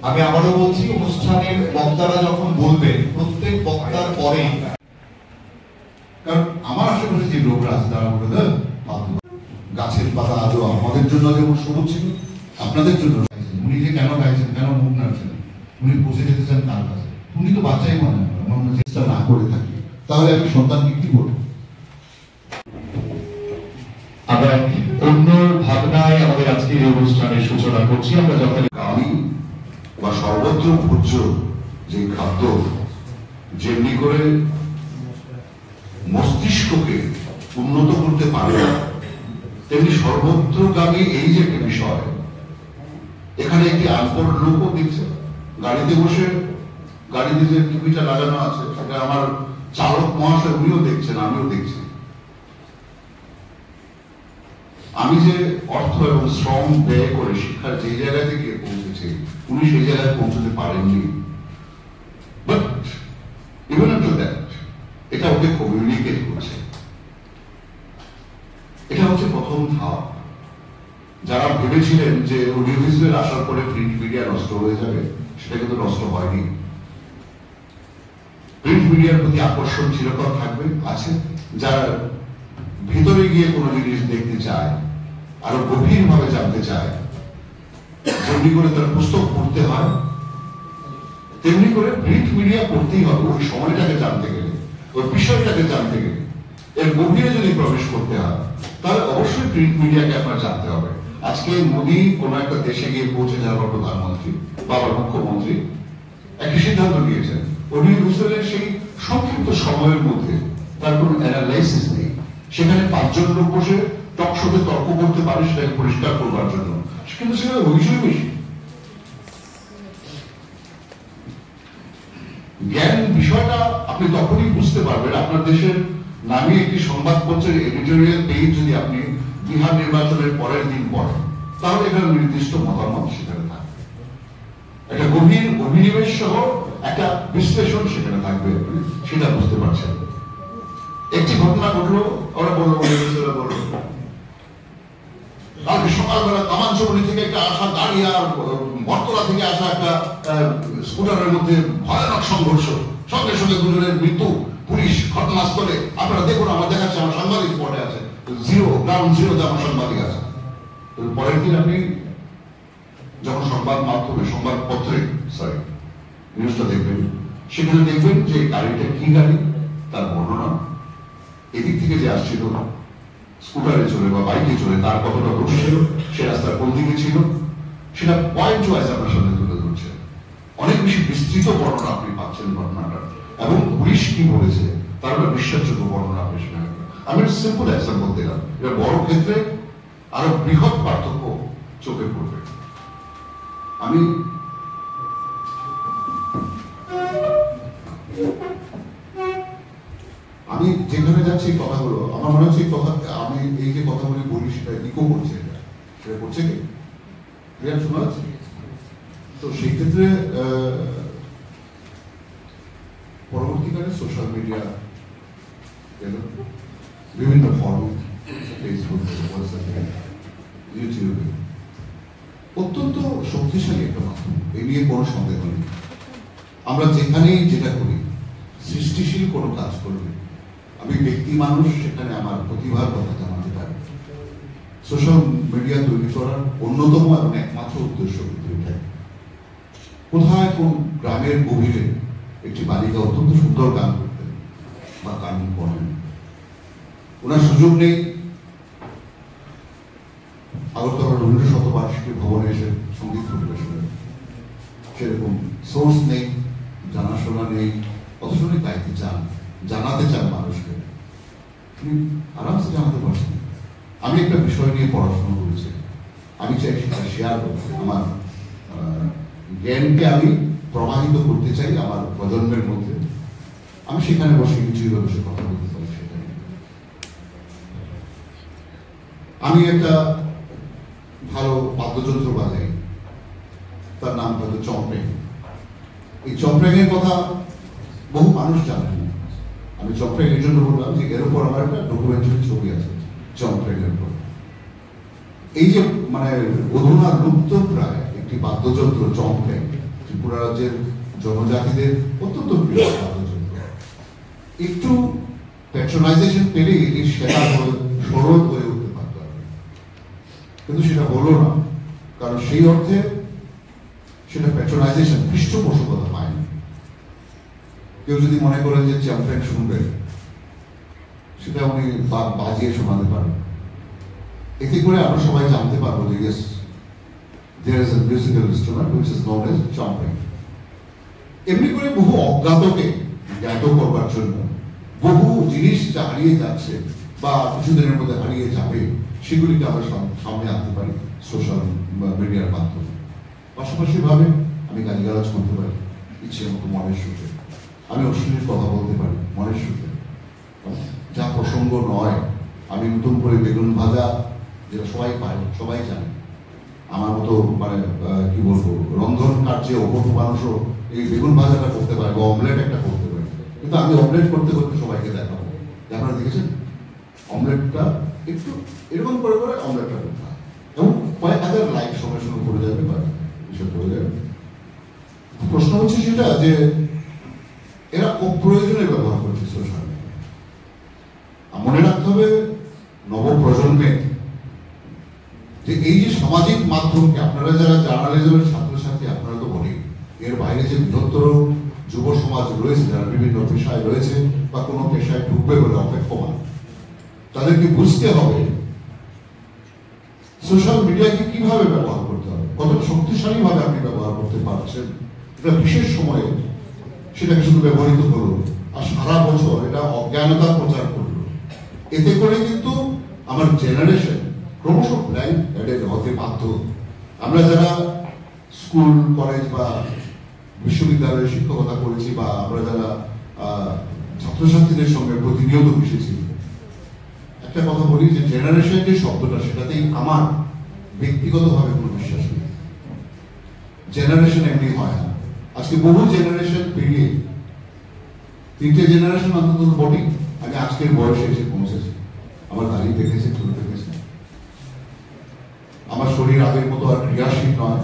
আমি আবারও বলছি, অনুষ্ঠানের বক্তারা যখন বলবেন প্রত্যেক বক্তার পরে, কারণ আমার আশেপাশে যে লোকরা আছে তারা বলে গাছের পাতা আজও আমাদের জন্য যেমন সবুজ ছিল, আপনাদের জন্য উনি যে কেন গাইছেন, কেন মুখ নাড়ছেন, উনি পৌঁছে যেতে চান কার কাছে? উনি তো বাচ্চাই মনে হয়, আমরা চেষ্টা না করে থাকি তাহলে আমি সন্তানকে কি করবো? আমরা অন্য ভাবনায় আমাদের আজকের অনুষ্ঠানের সূচনা করছি। আমরা যখন আমি বা সর্বত্র ভোজ্য যে খাদ্য যেমনি করে মস্তিষ্ককে উন্নত করতে পারে না, তেমনি সর্বত্রগামী এই যে একটা বিষয়, এখানে একটি আনপড় লোকও দেখছে গাড়িতে বসে, গাড়িতে যে টুপিটা লাগানো আছে সেটা আমার চালক মহাশয় উনিও দেখছেন, আমিও দেখছি। আমি যে অর্থ এবং শ্রম ব্যয় করে শিক্ষার যে জায়গা থেকে পৌঁছেছি, উনি সেই জায়গায় পৌঁছতে পারেননি। বাট ইভেন আফটার দ্যাট এটা ওকে কমিউনিকেট করছে। এটা হচ্ছে প্রথম ধাপ। যারা ভেবেছিলেন যে অডিও ভিজুয়াল আসার পরে প্রিন্ট মিডিয়া নষ্ট হয়ে যাবে, সেটা কিন্তু নষ্ট হয়নি। প্রিন্ট মিডিয়ার প্রতি আকর্ষণ চিরকাল থাকবে, আছে। যারা ভিতরে গিয়ে কোনো জিনিস দেখতে চায়, আরো গভীর ভাবে জানতে চায়, যেমনি করে তার পুস্তক পড়তে হয়, তেমনি করে প্রিন্ট মিডিয়া পড়তেই হবে। ওই সময়টাকে জানতে গেলে, ওই বিষয়টাকে জানতে গেলে, এর গভীরে যদি প্রবেশ করতে হয়, তাহলে অবশ্যই প্রিন্ট মিডিয়াকে আপনার জানতে হবে। আজকে মোদী কোন একটা দেশে গিয়ে পৌঁছে যাওয়ার প্রধানমন্ত্রী বা মুখ্যমন্ত্রী একটি সিদ্ধান্ত নিয়েছেন, অডিও ভিজুয়ালের সেই সংক্ষিপ্ত সময়ের মধ্যে তার কোন অ্যানালাইসিস নেই। সেখানে 5 জন লোক বসে টক শোতে তর্ক করতে পারে সেটাকে পরিষ্কার করবার জন্য, কিন্তু সেখানে হইচই বেশি। জ্ঞান বিষয়টা আপনি তখনই বুঝতে পারবেন আপনার দেশের নামে একটি সংবাদপত্রের এডিটোরিয়াল পেজ যদি আপনি বিহার নির্বাচনের পরের দিন পড়েন, তাহলে এখানে নির্দিষ্ট মতামত সেখানে থাকবে, একটা গভীর অভিনিবেশ সহ একটা বিশ্লেষণ সেখানে থাকবে, সেটা বুঝতে পারছেন। একটি ঘটনা ঘটলো, ওরা বললো কালকে সকালবেলা কামানচৌরি থেকে একটা আসা গাড়ি আর বটতলা থেকে আসা একটা স্কুটারের মধ্যে ভয়ানক সংঘর্ষ, সঙ্গে সঙ্গে দুজনের মৃত্যু, পুলিশ ঘটনাস্থলে। আপনারা দেখুন, আমার দেখাচ্ছে, আমার সাংবাদিক স্পটে আছে, গ্রাউন্ড জিরোতে আমার সাংবাদিক আছে। পরের দিন আপনি যখন সংবাদ মাধ্যমে, সংবাদপত্রে নিউজটা দেখবেন, সেখানে দেখবেন যে গাড়িটা কি গাড়ি, তার বর্ণনা, এদিক থেকে যে আসছিল স্কুটারে চলে বা বাইকে চলে, তার কতটা দোষ ছিল, সে রাস্তার কোন দিকে ছিল, সেটা পয়েন্ট ওয়াইজ আপনার সামনে তুলে ধরছে। অনেক বেশি বিস্তৃত বর্ণনা আপনি পাচ্ছেন ঘটনাটা, এবং পুলিশ কি বলেছে তার একটা বিশ্বাসযোগ্য বর্ণনা আপনি সেখানে। আমি সিম্পল এক্সাম্পল দিলাম, এটা বড় ক্ষেত্রে আরো বৃহৎ পার্থক্য চোখে পড়বে। আমি যেখানে যাচ্ছি কথাগুলো, আমার মনে হচ্ছে কথা, আমি এই যে কথাগুলি বলি সেটা ইকো করছে, সেটা করছে কি ক্লিয়ার শোনা যাচ্ছে? তো সেই ক্ষেত্রে পরবর্তীকালে সোশ্যাল মিডিয়া বিভিন্ন ফর্ম, ফেসবুক, হোয়াটসঅ্যাপে, ইউটিউবে অত্যন্ত শক্তিশালী একটা মাধ্যম, এই নিয়ে কোনো সন্দেহ নেই। আমরা যেখানেই যেটা করি, সৃষ্টিশীল কোনো কাজ করবে, আমি ব্যক্তি মানুষ, সেখানে আমার প্রতিভার কথা জানাতে পারি। সোশ্যাল মিডিয়া তৈরি করার অন্যতম এবং একমাত্র উদ্দেশ্য কিন্তু এটাই। কোথায় কোন গ্রামের গভীরে একটি বালিকা অত্যন্ত সুন্দর গান করতেন বা গান করেন, ওনার সুযোগ নেই আগরতলা রবীন্দ্র শতবার্ষিকী ভবনে এসে সঙ্গীত পরিবেশনের, সেরকম সোর্স নেই, জানাশোনা নেই, অথচ উনি গাইতে চান, জানাতে চান মানুষকে, তিনি আরামসে জানাতে পারছেন। আমি একটা বিষয় নিয়ে পড়াশোনা করেছি, আমি চাই সেটা শেয়ার করতে, আমার জ্ঞানকে আমি প্রবাহিত করতে চাই আমার প্রজন্মের মধ্যে। আমি সেখানে বসে কিছুই বসে কথা বলতে পারি সেখানে। আমি একটা ভালো বাদ্যযন্ত্র বাজাই, তার নাম হলো চম্পেং। এই চম্পেং এর কথা বহু মানুষ জানেন। আমি চম্পেং এর জন্য বললাম যে এর উপর আমার একটা ডকুমেন্টারি ছবি আছে চম্পেং এর উপর। এই যে মানে অধুনা লুপ্ত প্রায় একটি বাদ্যযন্ত্র চম্পেং, ত্রিপুরা রাজ্যের জনজাতিদের অত্যন্ত প্রিয় বাদ্যযন্ত্র। একটু প্যাট্রোনাইজেশন পেলে এটি সেরা সরল হয়ে উঠতে পারত, কিন্তু সেটা হলো না, কারণ সেই অর্থে সেটা প্যাট্রোনাইজেশন পৃষ্ঠপোষকতা পায়নি। কেউ যদি মনে করেন যে চ্যাম্পিয়ন শুনবেন, সেটা উনি বাজিয়ে শোনাতে পারেন। এতে করে আমরা সবাই জানতে পারবো যে yes, there is a musical instrument which is known as champing. এমনি করে বহু অজ্ঞাতকে জ্ঞাত করবার জন্য বহু জিনিস যা হারিয়ে যাচ্ছে বা কিছুদিনের মধ্যে হারিয়ে যাবে, সেগুলিকে আমরা সামনে আনতে পারি সোশ্যাল মিডিয়ার মাধ্যমে। পাশাপাশি ভাবে আমি গালিগালাজ করতে পারি ইচ্ছে মতো মনের সুখে, আমি অশ্লীল কথা বলতে পারি মনের সুখে, যা প্রসঙ্গ নয়। আমি নতুন করে বেগুন ভাজা, যেটা সবাই পায়, সবাই জানে, আমার মতো মানে কি বলবো, রন্ধন কার্যে অভ্যস্ত মানুষও এই বেগুন ভাজাটা করতে পারে বা অমলেট একটা করতে পারে, কিন্তু আমি অমলেট করতে করতে সবাইকে দেখাবো। আপনারা দেখেছেন অমলেটটা একটু এরকম করে করে অমলেটটা করতে হয়, এবং কয়েক হাজার লাইক সঙ্গে সঙ্গে পড়ে যাবে বা এসব পড়ে যাবে। প্রশ্ন হচ্ছে সেটা যে এরা অপ্রয়োজনে ব্যবহার করছে সোশ্যাল মিডিয়া। মনে রাখতে হবে নবপ্রজন্মের যে এই যে সামাজিক মাধ্যমকে, আপনারা যারা জার্নালিজমের ছাত্রছাত্রী আপনারা তো বলেন, এর বাইরে যে বৃহত্তর যুব সমাজ রয়েছে যারা বিভিন্ন পেশায় রয়েছে বা কোনো পেশায় ঢুকবে বলে অপেক্ষমান, তাদেরকে বুঝতে হবে সোশ্যাল মিডিয়াকে কিভাবে ব্যবহার করতে হবে, কতটা শক্তিশালী ভাবে আপনি ব্যবহার করতে পারছেন। এটা বিশেষ সময়ে সেটাকে শুধু ব্যবহৃত হলো আর সারা বছর এটা অজ্ঞানতা প্রচার করলো, এতে করে কিন্তু আমার জেনারেশন ক্রমশ ব্ল্যাঙ্ক অ্যাডেড হতে বাধ্য। আমরা যারা স্কুল কলেজ বা বিশ্ববিদ্যালয়ে শিক্ষকতা করেছি বা আমরা যারা ছাত্রছাত্রীদের সঙ্গে প্রতিনিয়ত মিশেছি, একটা কথা বলি যে জেনারেশন যে শব্দটা, সেটাতেই আমার ব্যক্তিগতভাবে কোনো বিশ্বাস নেই। জেনারেশন এমনি হয় না। আজকে বহু জেনারেশন পেরিয়ে 3টে জেনারেশন অন্তত বটি আমি আজকের বয়সে এসে পৌঁছেছি। আমার দাঁড়িয়ে দেখেছে, চুল দেখেছে, আমার শরীর আগের মতো আর ক্রিয়াশীল নয়।